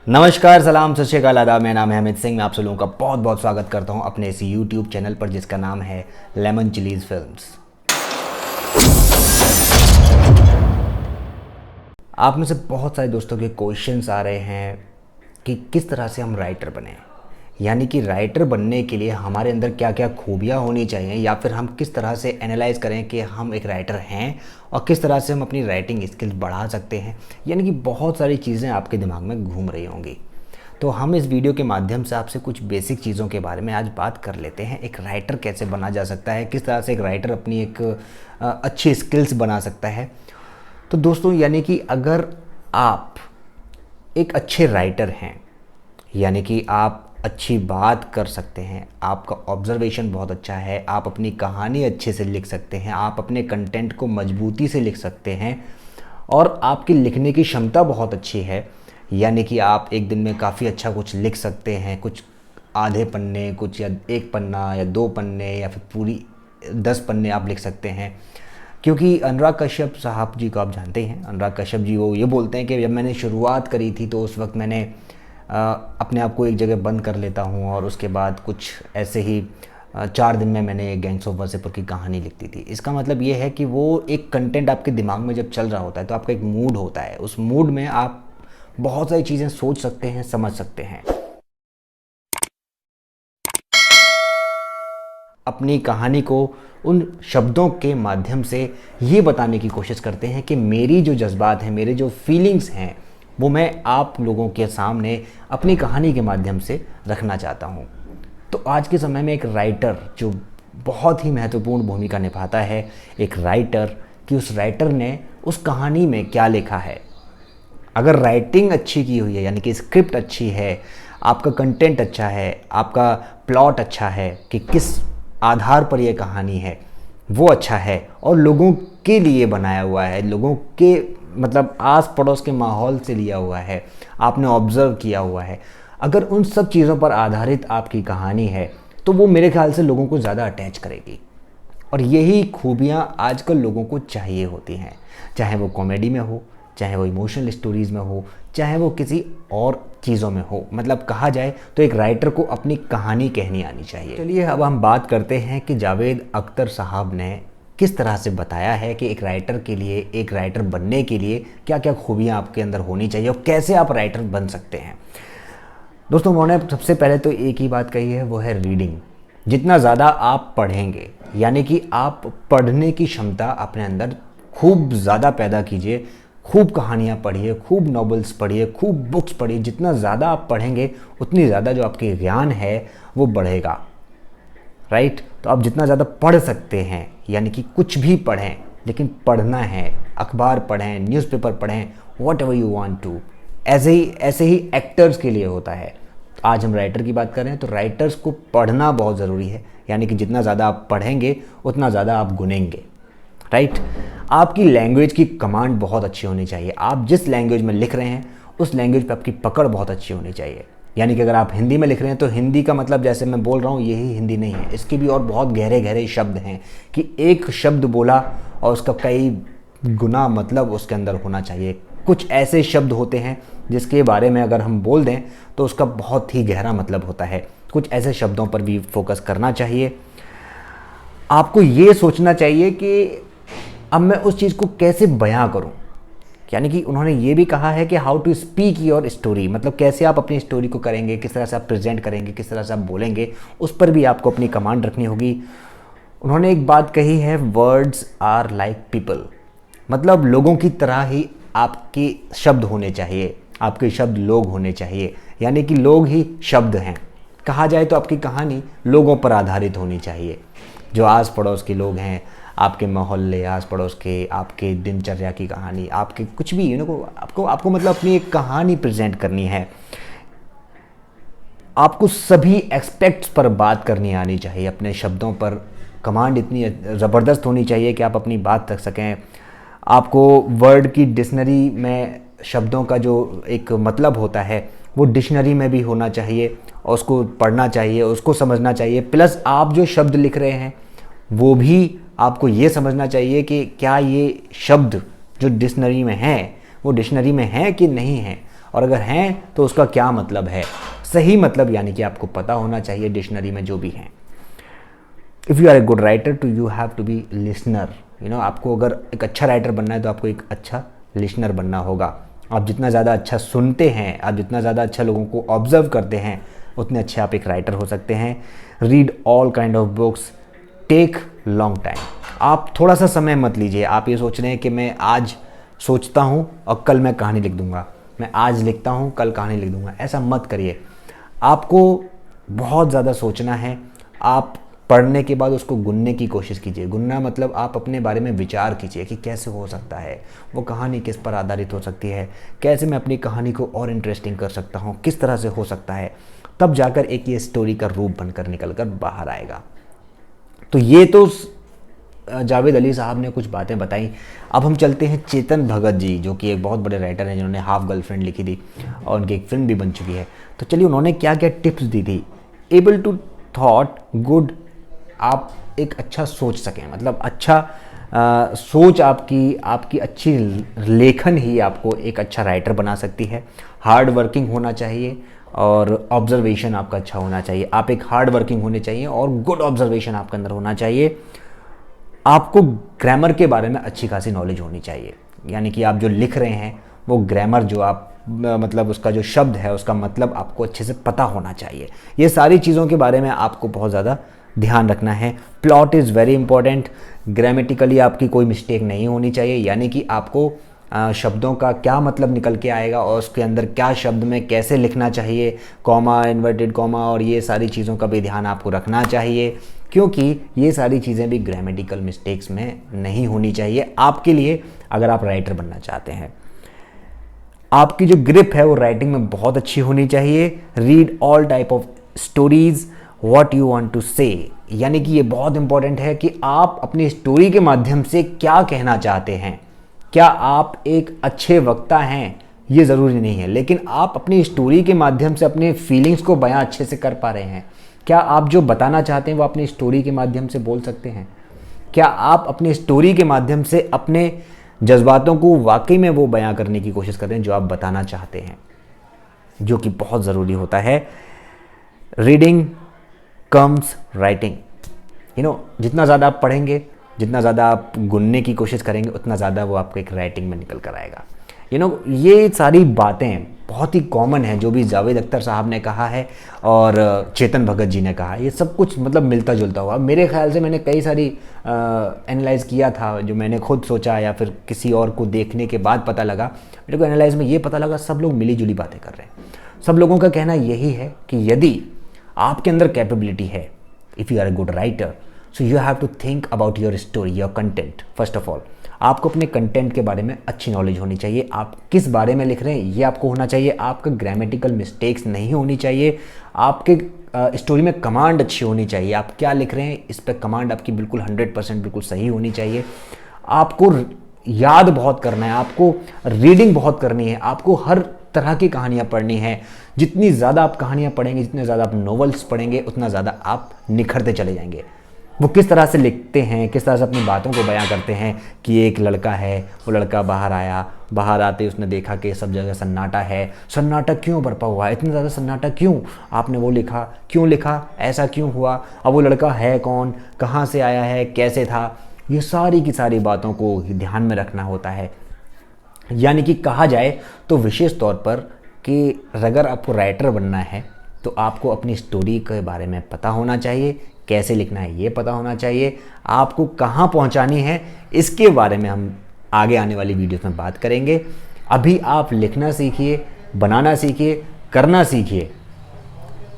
नमस्कार, सलाम, सत श्री अकाल, आदाब। मेरा नाम है अमित सिंह। मैं आप सब लोगों का बहुत बहुत स्वागत करता हूं अपने इस यूट्यूब चैनल पर जिसका नाम है लेमन चिलीज फिल्म्स। आप में से बहुत सारे दोस्तों के क्वेश्चंस आ रहे हैं कि किस तरह से हम राइटर बने, यानी कि राइटर बनने के लिए हमारे अंदर क्या क्या खूबियाँ होनी चाहिए, या फिर हम किस तरह से एनालाइज करें कि हम एक राइटर हैं और किस तरह से हम अपनी राइटिंग स्किल्स बढ़ा सकते हैं। यानी कि बहुत सारी चीज़ें आपके दिमाग में घूम रही होंगी। तो हम इस वीडियो के माध्यम से आपसे कुछ बेसिक चीज़ों के बारे में आज बात कर लेते हैं। एक राइटर कैसे बना जा सकता है, किस तरह से एक राइटर अपनी एक अच्छी स्किल्स बना सकता है। तो दोस्तों, यानी कि अगर आप एक अच्छे राइटर हैं, यानी कि आप अच्छी बात कर सकते हैं, आपका ऑब्जर्वेशन बहुत अच्छा है, आप अपनी कहानी अच्छे से लिख सकते हैं, आप अपने कंटेंट को मजबूती से लिख सकते हैं और आपकी लिखने की क्षमता बहुत अच्छी है, यानी कि आप एक दिन में काफ़ी अच्छा कुछ लिख सकते हैं, कुछ आधे पन्ने, कुछ या एक पन्ना या दो पन्ने या फिर पूरी 10 पन्ने आप लिख सकते हैं। क्योंकि अनुराग कश्यप साहब जी को आप जानते हैं। अनुराग कश्यप जी वो ये बोलते हैं कि जब मैंने शुरुआत करी थी तो उस वक्त मैंने अपने आप को एक जगह बंद कर लेता हूँ और उसके बाद कुछ ऐसे ही 4 दिन में मैंने गैंग्स ऑफ वासेपुर की कहानी लिख दी थी। इसका मतलब ये है कि वो एक कंटेंट आपके दिमाग में जब चल रहा होता है तो आपका एक मूड होता है, उस मूड में आप बहुत सारी चीज़ें सोच सकते हैं, समझ सकते हैं। अपनी कहानी को उन शब्दों के माध्यम से ये बताने की कोशिश करते हैं कि मेरी जो जज्बात हैं, मेरे जो फीलिंग्स हैं, वो मैं आप लोगों के सामने अपनी कहानी के माध्यम से रखना चाहता हूँ। तो आज के समय में एक राइटर जो बहुत ही महत्वपूर्ण भूमिका निभाता है, एक राइटर कि उस राइटर ने उस कहानी में क्या लिखा है। अगर राइटिंग अच्छी की हुई है, यानी कि स्क्रिप्ट अच्छी है, आपका कंटेंट अच्छा है, आपका प्लॉट अच्छा है कि किस आधार पर यह कहानी है, वो अच्छा है और लोगों के लिए बनाया हुआ है, लोगों के मतलब आस पड़ोस के माहौल से लिया हुआ है, आपने ऑब्ज़र्व किया हुआ है, अगर उन सब चीज़ों पर आधारित आपकी कहानी है तो वो मेरे ख्याल से लोगों को ज़्यादा अटैच करेगी। और यही खूबियाँ आजकल लोगों को चाहिए होती हैं, चाहे वो कॉमेडी में हो, चाहे वो इमोशनल स्टोरीज़ में हो, चाहे वो किसी और चीज़ों में हो। मतलब कहा जाए तो एक राइटर को अपनी कहानी कहनी आनी चाहिए। चलिए अब हम बात करते हैं कि जावेद अख्तर साहब ने किस तरह से बताया है कि एक राइटर के लिए, एक राइटर बनने के लिए क्या क्या खूबियाँ आपके अंदर होनी चाहिए और कैसे आप राइटर बन सकते हैं। दोस्तों, उन्होंने सबसे पहले तो एक ही बात कही है, वो है रीडिंग। जितना ज़्यादा आप पढ़ेंगे, यानी कि आप पढ़ने की क्षमता अपने अंदर खूब ज़्यादा पैदा कीजिए, खूब कहानियाँ पढ़िए, खूब नॉवेल्स पढ़िए, खूब बुक्स पढ़िए। जितना ज़्यादा आप पढ़ेंगे उतनी ज़्यादा जो आपकी ज्ञान है वो बढ़ेगा, राइट। तो आप जितना ज़्यादा पढ़ सकते हैं, यानी कि कुछ भी पढ़ें, लेकिन पढ़ना है, अखबार पढ़ें, न्यूज़पेपर पढ़ें, whatever you want to. ऐसे ही एक्टर्स के लिए होता है। आज हम राइटर की बात कर रहे हैं तो राइटर्स को पढ़ना बहुत ज़रूरी है, यानी कि जितना ज़्यादा आप पढ़ेंगे उतना ज़्यादा आप गुनेंगे, राइट। आपकी लैंग्वेज की कमांड बहुत अच्छी होनी चाहिए। आप जिस लैंग्वेज में लिख रहे हैं उस लैंग्वेज पे आपकी पकड़ बहुत अच्छी होनी चाहिए। यानी कि अगर आप हिंदी में लिख रहे हैं तो हिंदी का मतलब जैसे मैं बोल रहा हूँ यही हिंदी नहीं है, इसके भी और बहुत गहरे गहरे शब्द हैं कि एक शब्द बोला और उसका कई गुना मतलब उसके अंदर होना चाहिए। कुछ ऐसे शब्द होते हैं जिसके बारे में अगर हम बोल दें तो उसका बहुत ही गहरा मतलब होता है। कुछ ऐसे शब्दों पर भी फोकस करना चाहिए। आपको ये सोचना चाहिए कि अब मैं उस चीज़ को कैसे बयां करूं। यानी कि उन्होंने ये भी कहा है कि how to speak your story, मतलब कैसे आप अपनी स्टोरी को करेंगे, किस तरह से आप प्रेजेंट करेंगे, किस तरह से आप बोलेंगे, उस पर भी आपको अपनी कमांड रखनी होगी। उन्होंने एक बात कही है, वर्ड्स आर लाइक पीपल, मतलब लोगों की तरह ही आपके शब्द होने चाहिए, आपके शब्द लोग होने चाहिए, यानी कि लोग ही शब्द हैं। कहा जाए तो आपकी कहानी लोगों पर आधारित होनी चाहिए, जो आस पड़ोस के लोग हैं, आपके मोहल्ले, आस पड़ोस के, आपके दिनचर्या की कहानी, आपके कुछ भी आपको मतलब अपनी एक कहानी प्रेजेंट करनी है। आपको सभी एस्पेक्ट्स पर बात करनी आनी चाहिए, अपने शब्दों पर कमांड इतनी ज़बरदस्त होनी चाहिए कि आप अपनी बात रख सकें। आपको वर्ड की डिक्शनरी में शब्दों का जो एक मतलब होता है वो डिक्शनरी में भी होना चाहिए और उसको पढ़ना चाहिए, उसको समझना चाहिए। प्लस आप जो शब्द लिख रहे हैं वो भी आपको ये समझना चाहिए कि क्या ये शब्द जो डिक्शनरी में हैं वो डिक्शनरी में हैं कि नहीं हैं, और अगर हैं तो उसका क्या मतलब है, सही मतलब यानी कि आपको पता होना चाहिए डिक्शनरी में जो भी है। If you are a good writer तो you have to be listener. आपको अगर एक अच्छा राइटर बनना है तो आपको एक अच्छा लिसनर बनना होगा। आप जितना ज़्यादा अच्छा सुनते हैं, आप जितना ज़्यादा अच्छा लोगों को ऑब्जर्व करते हैं, उतने अच्छे आप एक राइटर हो सकते हैं। Read all kind of books, take long time. आप थोड़ा सा समय मत लीजिए। आप ये सोच रहे हैं कि मैं आज सोचता हूँ और कल मैं कहानी लिख दूंगा, मैं आज लिखता हूँ कल कहानी लिख दूंगा, ऐसा मत करिए। आपको बहुत ज़्यादा सोचना है। आप पढ़ने के बाद उसको गुनने की कोशिश कीजिए। गुनना मतलब आप अपने बारे में विचार कीजिए कि कैसे हो सकता है, वो कहानी किस पर आधारित हो सकती है, कैसे मैं अपनी कहानी को और इंटरेस्टिंग कर सकता हूँ, किस तरह से हो सकता है। तब जाकर एक ये स्टोरी का रूप बनकर निकल कर बाहर आएगा। तो ये तो जावेद अली साहब ने कुछ बातें बताई। अब हम चलते हैं चेतन भगत जी, जो कि एक बहुत बड़े राइटर हैं, जिन्होंने हाफ गर्लफ्रेंड लिखी थी और उनकी एक फिल्म भी बन चुकी है। तो चलिए उन्होंने क्या क्या टिप्स दी थी। एबल टू थॉट गुड, आप एक अच्छा सोच सकें, मतलब अच्छा सोच आपकी अच्छी लेखन ही आपको एक अच्छा राइटर बना सकती है। हार्ड वर्किंग होना चाहिए और ऑब्जर्वेशन आपका अच्छा होना चाहिए। आप एक हार्ड वर्किंग होने चाहिए और गुड ऑब्जर्वेशन आपके अंदर होना चाहिए। आपको ग्रामर के बारे में अच्छी खासी नॉलेज होनी चाहिए, यानी कि आप जो लिख रहे हैं वो ग्रामर जो आप मतलब उसका जो शब्द है उसका मतलब आपको अच्छे से पता होना चाहिए। ये सारी चीज़ों के बारे में आपको बहुत ज़्यादा ध्यान रखना है। Plot is very important. Grammatically आपकी कोई मिस्टेक नहीं होनी चाहिए, यानी कि आपको शब्दों का क्या मतलब निकल के आएगा और उसके अंदर क्या शब्द में कैसे लिखना चाहिए, कॉमा, इन्वर्टेड कॉमा और ये सारी चीज़ों का भी ध्यान आपको रखना चाहिए, क्योंकि ये सारी चीज़ें भी ग्रामेटिकल मिस्टेक्स में नहीं होनी चाहिए आपके लिए, अगर आप राइटर बनना चाहते हैं। आपकी जो ग्रिप है वो राइटिंग में बहुत अच्छी होनी चाहिए। Read all type of stories, what you want to say, यानी कि ये बहुत इंपॉर्टेंट है कि आप अपनी स्टोरी के माध्यम से क्या कहना चाहते हैं। क्या आप एक अच्छे वक्ता हैं, ये ज़रूरी नहीं है, लेकिन आप अपनी स्टोरी के माध्यम से अपने फीलिंग्स को बयां अच्छे से कर पा रहे हैं। क्या आप जो बताना चाहते हैं वो अपनी स्टोरी के माध्यम से बोल सकते हैं। क्या आप अपनी स्टोरी के माध्यम से अपने जज्बातों को वाकई में वो बयां करने की कोशिश कर रहे हैं जो आप बताना चाहते हैं, जो कि बहुत ज़रूरी होता है। Reading comes writing. जितना ज़्यादा आप पढ़ेंगे, जितना ज़्यादा आप गुनने की कोशिश करेंगे, उतना ज़्यादा वो आपको एक राइटिंग में निकल कर आएगा। ये सारी बातें बहुत ही कॉमन है जो भी जावेद अख्तर साहब ने कहा है और चेतन भगत जी ने कहा, ये सब कुछ मतलब मिलता जुलता हुआ। मेरे ख्याल से मैंने कई सारी एनालाइज़ किया था, जो मैंने खुद सोचा या फिर किसी और को देखने के बाद पता लगा, मेरे को एनालाइज में ये पता लगा सब लोग मिली जुली बातें कर रहे हैं। सब लोगों का कहना यही है कि यदि आपके अंदर कैपेबिलिटी है, if you are a good writer, so you have to think about your story, your content. First of all आपको अपने कंटेंट के बारे में अच्छी नॉलेज होनी चाहिए। आप किस बारे में लिख रहे हैं ये आपको होना चाहिए। आपका ग्रामेटिकल मिस्टेक्स नहीं होनी चाहिए। आपके स्टोरी में कमांड अच्छी होनी चाहिए। आप क्या लिख रहे हैं इस पर कमांड आपकी बिल्कुल 100% बिल्कुल सही होनी चाहिए। आपको याद बहुत करना है, आपको रीडिंग बहुत करनी है, आपको हर तरह की कहानियाँ पढ़नी है। जितनी ज़्यादा आप कहानियाँ पढ़ेंगे, जितने ज़्यादा आप नॉवेल्स पढ़ेंगे, उतना ज़्यादा आप निखरते चले जाएंगे। वो किस तरह से लिखते हैं, किस तरह से अपनी बातों को बयां करते हैं कि एक लड़का है, वो लड़का बाहर आया, बाहर आते उसने देखा कि सब जगह सन्नाटा है। सन्नाटा क्यों बरपा हुआ है, इतना ज़्यादा सन्नाटा क्यों? आपने वो लिखा, क्यों लिखा, ऐसा क्यों हुआ, अब वो लड़का है कौन, कहाँ से आया है, कैसे था, ये सारी की सारी बातों को ध्यान में रखना होता है। यानी कि कहा जाए तो विशेष तौर पर कि अगर आपको राइटर बनना है तो आपको अपनी स्टोरी के बारे में पता होना चाहिए, कैसे लिखना है ये पता होना चाहिए, आपको कहाँ पहुँचानी है इसके बारे में हम आगे आने वाली वीडियोस में बात करेंगे। अभी आप लिखना सीखिए, बनाना सीखिए, करना सीखिए।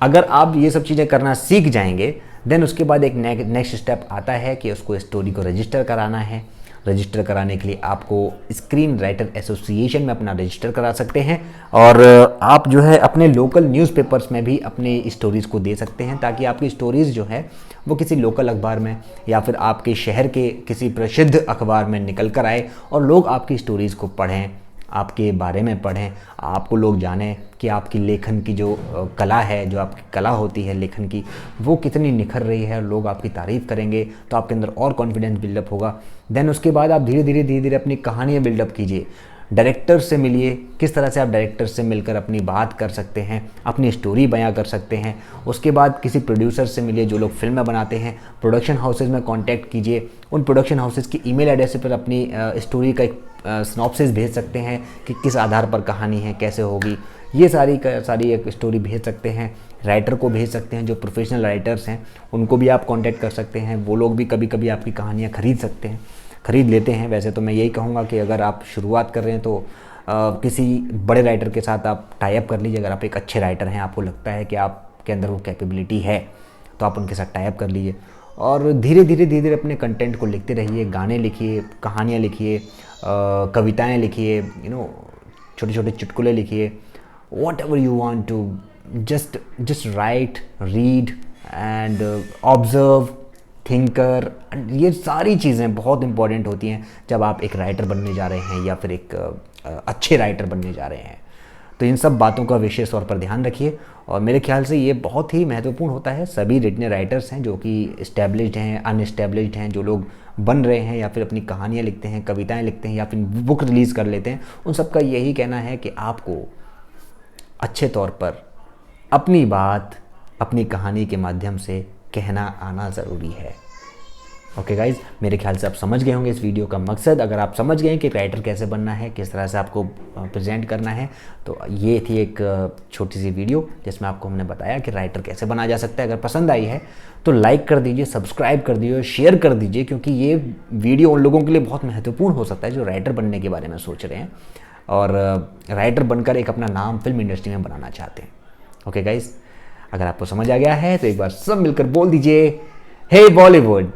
अगर आप ये सब चीज़ें करना सीख जाएंगे, देन उसके बाद एक नेक्स्ट स्टेप आता है कि उसको स्टोरी को रजिस्टर कराना है। रजिस्टर कराने के लिए आपको स्क्रीन राइटर एसोसिएशन में अपना रजिस्टर करा सकते हैं और आप जो है अपने लोकल न्यूज़पेपर्स में भी अपने स्टोरीज़ को दे सकते हैं, ताकि आपकी स्टोरीज़ जो है वो किसी लोकल अखबार में या फिर आपके शहर के किसी प्रसिद्ध अखबार में निकल कर आए और लोग आपकी स्टोरीज़ को पढ़ें, आपके बारे में पढ़ें, आपको लोग जानें कि आपकी लेखन की जो कला है, जो आपकी कला होती है लेखन की, वो कितनी निखर रही है। लोग आपकी तारीफ़ करेंगे तो आपके अंदर और कॉन्फिडेंस बिल्डअप होगा। देन उसके बाद आप धीरे धीरे अपनी कहानियाँ बिल्डअप कीजिए। डायरेक्टर से मिलिए, किस तरह से आप डायरेक्टर से मिलकर अपनी बात कर सकते हैं, अपनी स्टोरी बयां कर सकते हैं। उसके बाद किसी प्रोड्यूसर से मिलिए जो लोग फिल्में बनाते हैं, प्रोडक्शन हाउसेज में कांटेक्ट कीजिए, उन प्रोडक्शन हाउसेज की ईमेल एड्रेस पर अपनी स्टोरी का एक सिनॉप्सिस भेज सकते हैं कि किस आधार पर कहानी है, कैसे होगी, ये सारी एक स्टोरी भेज सकते हैं। राइटर को भेज सकते हैं, जो प्रोफेशनल राइटर्स हैं उनको भी आप कांटेक्ट कर सकते हैं, वो लोग भी कभी कभी आपकी कहानियाँ खरीद लेते हैं। वैसे तो मैं यही कहूँगा कि अगर आप शुरुआत कर रहे हैं तो किसी बड़े राइटर के साथ आप टाई अप कर लीजिए। अगर आप एक अच्छे राइटर हैं, आपको लगता है कि आपके अंदर वो कैपेबिलिटी है, तो आप उनके साथ टाई अप कर लीजिए और धीरे धीरे अपने कंटेंट को लिखते रहिए। गाने लिखिए, कहानियाँ लिखिए, कविताएँ लिखिए, छोटे छोटे चुटकुले लिखिए, whatever you want to, just write, read and observe, thinker. ये सारी चीज़ें बहुत इंपॉर्टेंट होती हैं जब आप एक राइटर बनने जा रहे हैं या फिर एक अच्छे राइटर बनने जा रहे हैं। तो इन सब बातों का विशेष तौर पर ध्यान रखिए और मेरे ख्याल से ये बहुत ही महत्वपूर्ण होता है। सभी जितने राइटर्स हैं जो कि इस्टेब्लिश्ड हैं, अनइस्टेब्लिश्ड हैं, जो लोग बन रहे हैं या फिर अपनी कहानियाँ लिखते हैं, कविताएँ लिखते हैं या फिर बुक रिलीज़ कर लेते हैं, उन सबका यही कहना है कि आपको अच्छे तौर पर अपनी बात अपनी कहानी के माध्यम से कहना आना ज़रूरी है। ओके गाइज़, मेरे ख्याल से आप समझ गए होंगे इस वीडियो का मकसद। अगर आप समझ गए कि राइटर कैसे बनना है, किस तरह से आपको प्रेजेंट करना है, तो ये थी एक छोटी सी वीडियो जिसमें आपको हमने बताया कि राइटर कैसे बना जा सकता है। अगर पसंद आई है तो लाइक कर दीजिए, सब्सक्राइब कर दीजिए, शेयर कर दीजिए, क्योंकि ये वीडियो उन लोगों के लिए बहुत महत्वपूर्ण हो सकता है जो राइटर बनने के बारे में सोच रहे हैं और राइटर बनकर एक अपना नाम फिल्म इंडस्ट्री में बनाना चाहते हैं। ओके गाइज़, अगर आपको समझ आ गया है तो एक बार सब मिलकर बोल दीजिए, हे बॉलीवुड।